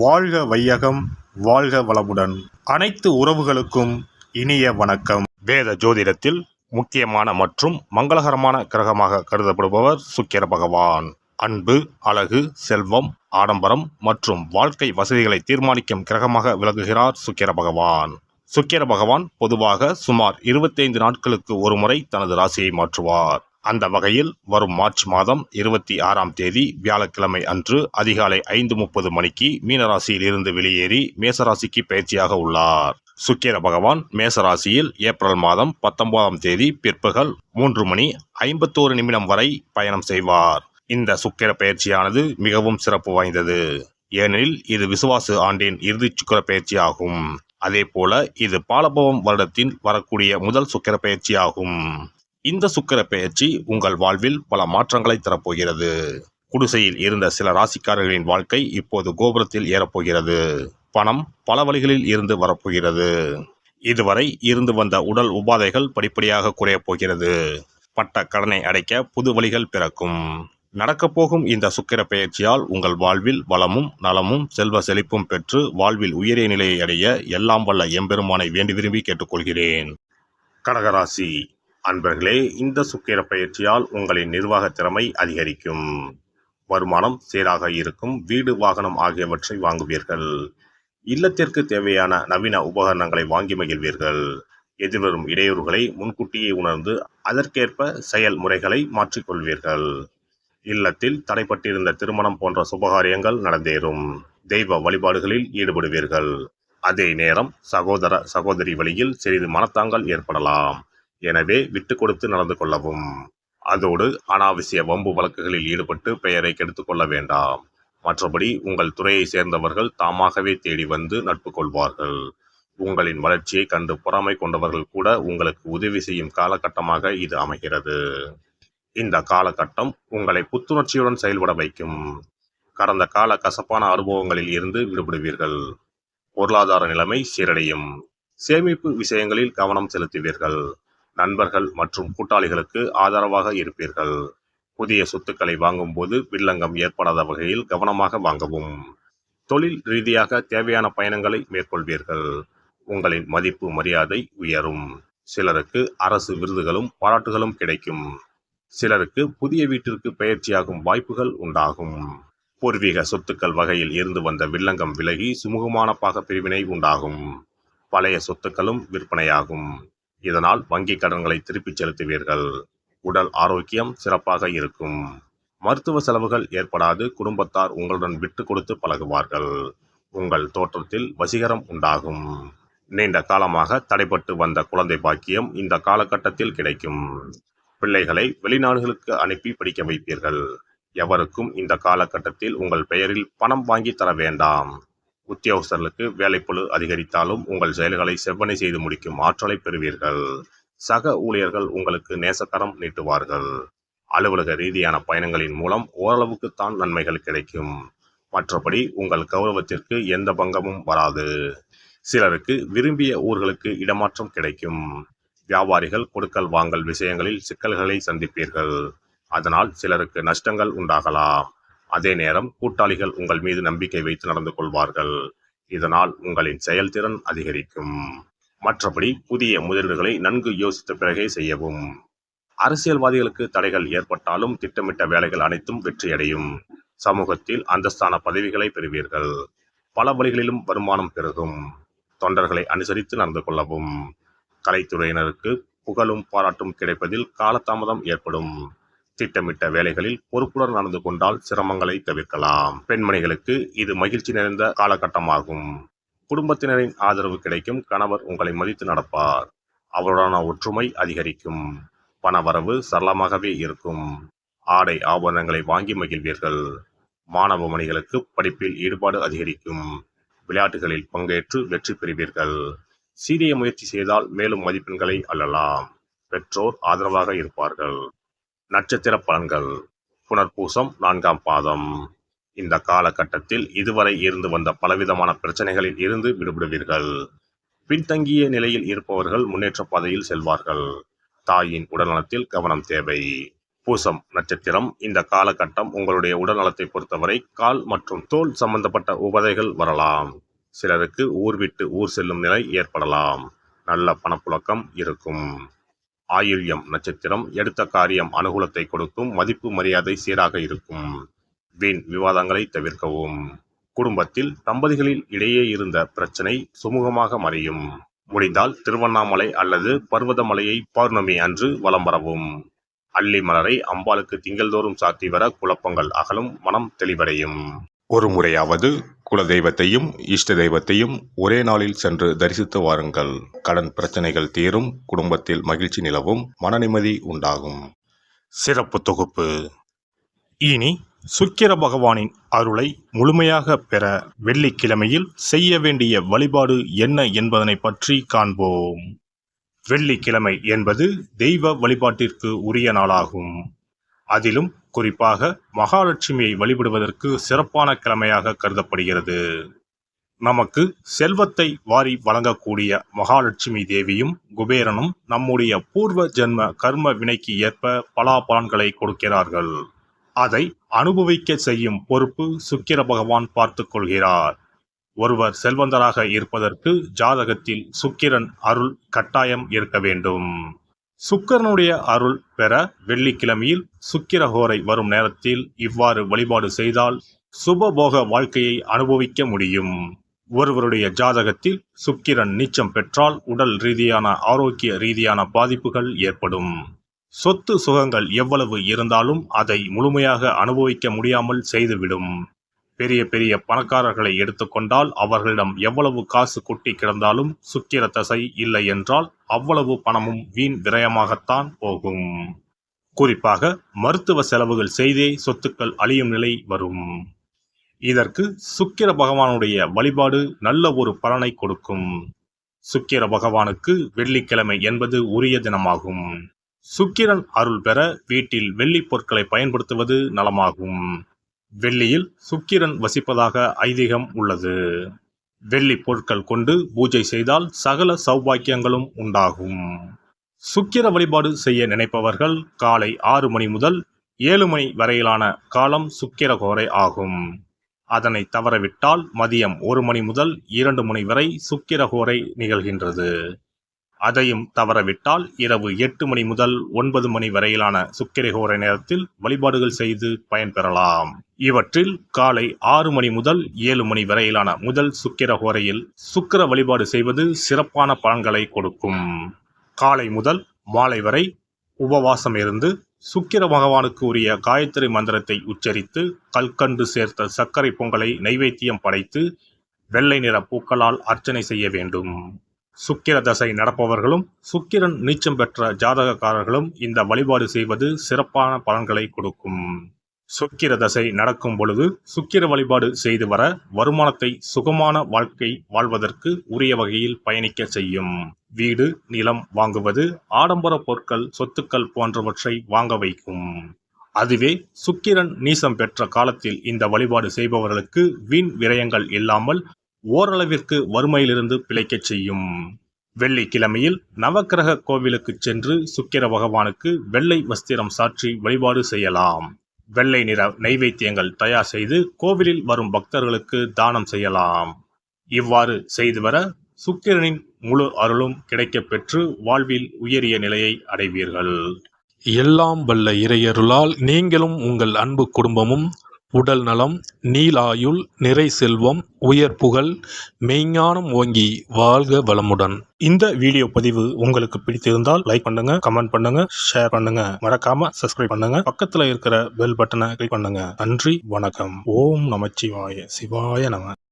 வாழ்க வையகம், வாழ்க வளமுடன். அனைத்து உறவுகளுக்கும் இனிய வணக்கம். வேத ஜோதிடத்தில் முக்கியமான மற்றும் மங்களகரமான கிரகமாக கருதப்படுபவர் சுக்கிர பகவான். அன்பு, அழகு, செல்வம், ஆடம்பரம் மற்றும் வாழ்க்கை வசதிகளை தீர்மானிக்கும் கிரகமாக விளங்குகிறார் சுக்கிர பகவான். சுக்கிர பகவான் பொதுவாக சுமார் 25 நாட்களுக்கு ஒருமுறை தனது ராசியை மாற்றுவார். அந்த வகையில் வரும் மார்ச் மாதம் 26ஆம் தேதி வியாழக்கிழமை அன்று அதிகாலை 5:30 மணிக்கு மீனராசியில் இருந்து வெளியேறி மேசராசிக்கு பயிற்சியாக உள்ளார். சுக்கிர பகவான் மேசராசியில் ஏப்ரல் மாதம் 19ஆம் தேதி பிற்பகல் 3:51 வரை பயணம் செய்வார். இந்த சுக்கிர பயிற்சியானது மிகவும் சிறப்பு வாய்ந்தது. ஏனெனில் இது விசுவாசு ஆண்டின் இறுதி சுக்கிர பயிற்சி ஆகும். அதே போல இது பாலபவம் வருடத்தில் வரக்கூடிய முதல் சுக்கிர பயிற்சி ஆகும். இந்த சுக்கிர பெயர்ச்சி உங்கள் வாழ்வில் பல மாற்றங்களை தரப்போகிறது. குடிசையில் இருந்த சில ராசிக்காரர்களின் வாழ்க்கை இப்போது கோபுரத்தில் ஏறப்போகிறது. பணம் பல வழிகளில் இருந்து வரப்போகிறது. இதுவரை இருந்து வந்த உடல் உபாதைகள் படிப்படியாக குறையப் போகிறது. பட்ட கடனை அடைக்க புது வழிகள் பிறக்கும். நடக்கப்போகும் இந்த சுக்கிர பெயர்ச்சியால் உங்கள் வாழ்வில் வளமும் நலமும் செல்வ செழிப்பும் பெற்று வாழ்வில் உயரிய நிலையை அடைய எல்லாம் வல்ல எம்பெருமானை வேண்டி விரும்பி கேட்டுக்கொள்கிறேன். கடகராசி அன்பர்களே, இந்த சுக்கிர பயிற்சியால் உங்களின் நிர்வாக திறமை அதிகரிக்கும். வருமானம் சீராக இருக்கும். வீடு, வாகனம் ஆகியவற்றை வாங்குவீர்கள். இல்லத்திற்கு தேவையான நவீன உபகரணங்களை வாங்கி மகிழ்வீர்கள். எதிர்வரும் இடையூறுகளை முன்கூட்டியே உணர்ந்து அதற்கேற்ப செயல்முறைகளை மாற்றிக்கொள்வீர்கள். இல்லத்தில் தடைப்பட்டிருந்த திருமணம் போன்ற சுபகாரியங்கள் நடந்தேறும். தெய்வ வழிபாடுகளில் ஈடுபடுவீர்கள். அதே நேரம் சகோதர சகோதரி வழியில் சிறிது மனத்தாங்கல் ஏற்படலாம். எனவே விட்டு கொடுத்து நடந்து கொள்ளவும். அதோடு அனாவசிய வம்பு வழக்குகளில் ஈடுபட்டு பெயரை கெடுத்து கொள்ள வேண்டாம். மற்றபடி உங்கள் துறையை சேர்ந்தவர்கள் தாமாகவே தேடி வந்து நட்பு கொள்வார்கள். உங்களின் வளர்ச்சியை கண்டு பொறாமை கொண்டவர்கள் கூட உங்களுக்கு உதவி செய்யும் காலகட்டமாக இது அமைகிறது. இந்த காலகட்டம் உங்களை புத்துணர்ச்சியுடன் செயல்பட வைக்கும். கடந்த கால கசப்பான அனுபவங்களில் இருந்து விடுபடுவீர்கள். பொருளாதார நிலைமை சீரடையும். சேமிப்பு விஷயங்களில் கவனம் செலுத்துவீர்கள். நண்பர்கள் மற்றும் கூட்டாளிகளுக்கு ஆதரவாக இருப்பீர்கள். புதிய சொத்துக்களை வாங்கும் போது வில்லங்கம் ஏற்படாத வகையில் கவனமாக வாங்கவும். தொழில் ரீதியாக தேவையான பயணங்களை மேற்கொள்வீர்கள். உங்களின் மதிப்பு மரியாதை உயரும். சிலருக்கு அரசு விருதுகளும் பாராட்டுகளும் கிடைக்கும். சிலருக்கு புதிய வீட்டிற்கு பெயர்ச்சியாகும் வாய்ப்புகள் உண்டாகும். பூர்வீக சொத்துக்கள் வகையில் இருந்து வந்த வில்லங்கம் விலகி சுமூகமான பாக பிரிவினை உண்டாகும். பழைய சொத்துக்களும் விற்பனையாகும். இதனால் வங்கி கடன்களை திருப்பிச் செலுத்துவீர்கள். உடல் ஆரோக்கியம் சிறப்பாக இருக்கும். மருத்துவ செலவுகள் ஏற்படாது. குடும்பத்தார் உங்களுடன் விட்டு கொடுத்து பழகுவார்கள். உங்கள் தோற்றத்தில் வசீகரம் உண்டாகும். நீண்ட காலமாக தடைபட்டு வந்த குழந்தை பாக்கியம் இந்த காலகட்டத்தில் கிடைக்கும். பிள்ளைகளை வெளிநாடுகளுக்கு அனுப்பி படிக்க வைப்பீர்கள். எவருக்கும் இந்த காலகட்டத்தில் உங்கள் பெயரில் பணம் வாங்கி தர வேண்டாம். உத்தியோகஸ்தர்களுக்கு வேலைப்பளு அதிகரித்தாலும் உங்கள் செயல்களை செவ்வனை செய்து முடிக்கும் ஆற்றலை பெறுவீர்கள். சக ஊழியர்கள் உங்களுக்கு நேசக்கரம் நீட்டுவார்கள். அலுவலக ரீதியான பயணங்களின் மூலம் ஓரளவுக்குத்தான் நன்மைகள் கிடைக்கும். மற்றபடி உங்கள் கௌரவத்திற்கு எந்த பங்கமும் வராது. சிலருக்கு விரும்பிய ஊர்களுக்கு இடமாற்றம் கிடைக்கும். வியாபாரிகள் கொடுக்கல் வாங்கல் விஷயங்களில் சிக்கல்களை சந்திப்பீர்கள். அதனால் சிலருக்கு நஷ்டங்கள் உண்டாகலாம். அதே நேரம் கூட்டாளிகள் உங்கள் மீது நம்பிக்கை வைத்து நடந்து கொள்வார்கள். இதனால் உங்களின் செயல்திறன் அதிகரிக்கும். மற்றபடி புதிய முதலீடுகளை நன்கு யோசித்த பிறகே செய்யவும். அரசியல்வாதிகளுக்கு தடைகள் ஏற்பட்டாலும் திட்டமிட்ட வேலைகள் அனைத்தும் வெற்றியடையும். சமூகத்தில் அந்தஸ்தான பதவிகளை பெறுவீர்கள். பல வழிகளிலும் வருமானம் பெருகும். தொண்டர்களை அனுசரித்து நடந்து கொள்ளவும். கலைத்துறையினருக்கு புகழும் பாராட்டும் கிடைப்பதில் காலதாமதம் ஏற்படும். திட்டமிட்ட வேலைகளில் பொறுப்புடன் நடந்து கொண்டால் சிரமங்களை தவிர்க்கலாம். பெண்மணிகளுக்கு இது மகிழ்ச்சி நிறைந்த காலகட்டமாகும். குடும்பத்தினரின் ஆதரவு கிடைக்கும். கணவர் உங்களை மதித்து நடப்பார். அவருடான ஒற்றுமை அதிகரிக்கும். பணவரவு சரளமாகவே இருக்கும். ஆடை ஆபரணங்களை வாங்கி மகிழ்வீர்கள். மாணவ மணிகளுக்கு படிப்பில் ஈடுபாடு அதிகரிக்கும். விளையாட்டுகளில் பங்கேற்று வெற்றி பெறுவீர்கள். சீரிய முயற்சி செய்தால் மேலும் மதிப்பெண்களை அள்ளலாம். பெற்றோர் ஆதரவாக இருப்பார்கள். நட்சத்திர பலன்கள். புனர்பூசம் 4ஆம் பாதம். இந்த காலகட்டத்தில் இதுவரை இருந்து வந்த பலவிதமான பிரச்சனைகளில் இருந்து விடுபடுவீர்கள். பின்தங்கிய நிலையில் இருப்பவர்கள் முன்னேற்ற பாதையில் செல்வார்கள். தாயின் உடல்நலத்தில் கவனம் தேவை. பூசம் நட்சத்திரம். இந்த காலகட்டம் உங்களுடைய உடல் நலத்தை பொறுத்தவரை கால் மற்றும் தோல் சம்பந்தப்பட்ட உபாதைகள் வரலாம். சிலருக்கு ஊர் விட்டு ஊர் செல்லும் நிலை ஏற்படலாம். நல்ல பணப்புழக்கம் இருக்கும். ஆயில்யம் நட்சத்திரம். எடுத்த காரியம் அனுகூலத்தை கொடுக்கும். மதிப்பு மரியாதை சீராக இருக்கும். வீண் விவாதங்களை தவிர்க்கவும். குடும்பத்தில் தம்பதிகளில் இடையே இருந்த பிரச்சனை சுமூகமாக மறையும். முடிந்தால் திருவண்ணாமலை அல்லது பர்வதமலையை பௌர்ணமி அன்று வலம் வரவும். அல்லி மலரை அம்பாளுக்கு திங்கள்தோறும் சாத்தி வர குழப்பங்கள் அகலும், மனம் தெளிவடையும். ஒரு முறையாவது குலதெய்வத்தையும் இஷ்ட தெய்வத்தையும் ஒரே நாளில் சென்று தரிசித்து வாருங்கள். கடன் பிரச்சனைகள் தீரும், குடும்பத்தில் மகிழ்ச்சி நிலவும், மன நிம்மதி உண்டாகும். சிறப்பு தொகுப்பு. இனி சுக்கிர பகவானின் அருளை முழுமையாக பெற வெள்ளிக்கிழமையில் செய்ய வேண்டிய வழிபாடு என்ன என்பதனை பற்றி காண்போம். வெள்ளிக்கிழமை என்பது தெய்வ வழிபாட்டிற்கு உரிய நாளாகும். அதிலும் குறிப்பாக மகாலட்சுமியை வழிபடுவதற்கு சிறப்பான கிழமையாக கருதப்படுகிறது. நமக்கு செல்வத்தை வாரி வழங்கக்கூடிய மகாலட்சுமி தேவியும் குபேரனும் நம்முடைய பூர்வ ஜென்ம கர்ம வினைக்கு ஏற்ப பலாபலன்களை கொடுக்கிறார்கள். அதை அனுபவிக்க செய்யும் பொறுப்பு சுக்கிர பகவான் பார்த்து கொள்கிறார். ஒருவர் செல்வந்தராக இருப்பதற்கு ஜாதகத்தில் சுக்கிரன் அருள் கட்டாயம் இருக்க வேண்டும். சுக்கிரனுடைய அருள் பெற வெள்ளிக்கிழமையில் சுக்கிரஹோரை வரும் நேரத்தில் இவ்வாறு வழிபாடு செய்தால் சுபபோக வாழ்க்கையை அனுபவிக்க முடியும். ஒருவருடைய ஜாதகத்தில் சுக்கிரன் நீச்சம் பெற்றால் உடல் ரீதியான ஆரோக்கிய ரீதியான பாதிப்புகள் ஏற்படும். சொத்து சுகங்கள் எவ்வளவு இருந்தாலும் அதை முழுமையாக அனுபவிக்க முடியாமல் செய்துவிடும். பெரிய பெரிய பணக்காரர்களை எடுத்துக்கொண்டால் அவர்களிடம் எவ்வளவு காசு கொட்டி கிடந்தாலும் சுக்கிர தசை இல்லை என்றால் அவ்வளவு பணமும் வீண் விரயமாகத்தான் போகும். குறிப்பாக மருத்துவ செலவுகள் செய்தே சொத்துக்கள் அழியும் நிலை வரும். இதற்கு சுக்கிர பகவானுடைய வழிபாடு நல்ல ஒரு பலனை கொடுக்கும். சுக்கிர பகவானுக்கு வெள்ளிக்கிழமை என்பது உரிய தினமாகும். சுக்கிரன் அருள் பெற வீட்டில் வெள்ளி பொருட்களை பயன்படுத்துவது நலமாகும். வெள்ளியில் சுக்கிரன் வசிப்பதாக ஐதீகம் உள்ளது. வெள்ளி பொருட்கள் கொண்டு பூஜை செய்தால் சகல சௌபாக்கியங்களும் உண்டாகும். சுக்கிர வழிபாடு செய்ய நினைப்பவர்கள் காலை 6 மணி முதல் 7 மணி வரையிலான காலம் சுக்கிரஹோரை ஆகும். அதனை தவறவிட்டால் மதியம் 1 மணி முதல் 2 மணி வரை சுக்கிரஹோரை நிகழ்கின்றது. அதையும் தவறவிட்டால் இரவு 8 மணி முதல் 9 மணி வரையிலான சுக்கிரஹோரை நேரத்தில் வழிபாடுகள் செய்து பயன்பெறலாம். இவற்றில் காலை 6 மணி முதல் 7 மணி வரையிலான முதல் சுக்கிரஹோரையில் சுக்கிர வழிபாடு செய்வது சிறப்பான பலன்களை கொடுக்கும். காலை முதல் மாலை வரை உபவாசம் இருந்து சுக்கிர பகவானுக்கு உரிய காயத்ரி மந்திரத்தை உச்சரித்து கல்கண்டு சேர்த்த சர்க்கரை பொங்கலை நைவேத்தியம் படைத்து வெள்ளை நிற பூக்களால் அர்ச்சனை செய்ய வேண்டும். சுக்கிர தசை நடப்பவர்களும் சுக்கிரன் நீச்சம் பெற்ற ஜாதகக்காரர்களும் இந்த வழிபாடு செய்வது சிறப்பான பலன்களை கொடுக்கும். சுக்கிர தசை நடக்கும் பொழுது சுக்கிர வழிபாடு செய்து வர வருமானத்தை சுகமான வாழ்க்கை வாழ்வதற்கு உரிய வகையில் பயணிக்க செய்யும். வீடு நிலம் வாங்குவது, ஆடம்பர பொருட்கள் சொத்துக்கள் போன்றவற்றை வாங்க வைக்கும். அதுவே சுக்கிரன் நீசம் பெற்ற காலத்தில் இந்த வழிபாடு செய்பவர்களுக்கு வீண் விரயங்கள் இல்லாமல் ஓரளவிற்கு வறுமையிலிருந்து பிழைக்கச் செய்யும். வெள்ளிக்கிழமையில் நவக்கிரக கோவிலுக்கு சென்று சுக்கிர பகவானுக்கு வெள்ளை வஸ்திரம் சாற்றி வழிபாடு செய்யலாம். வெள்ளை நிற நைவேத்தியங்கள் தயார் செய்து கோவிலில் வரும் பக்தர்களுக்கு தானம் செய்யலாம். இவ்வாறு செய்து வர சுக்கிரனின் முழு அருளும் கிடைக்கப் பெற்று வாழ்வில் உயரிய நிலையை அடைவீர்கள். எல்லாம் வல்ல இறையருளால் நீங்களும் உங்கள் அன்பு குடும்பமும் உடல் நலம், நீலாயுள், நிறை செல்வம், உயர் புகழ், மெய்ஞானம் ஓங்கி வாழ்க வளமுடன். இந்த வீடியோ பதிவு உங்களுக்கு பிடித்திருந்தால் லைக் பண்ணுங்க, கமெண்ட் பண்ணுங்க, ஷேர் பண்ணுங்க, மறக்காம சப்ஸ்கிரைப் பண்ணுங்க, பக்கத்துல இருக்கிற பெல் பட்டனை கிளிக் பண்ணுங்க. நன்றி, வணக்கம். ஓம் நமச்சிவாய. சிவாய நம.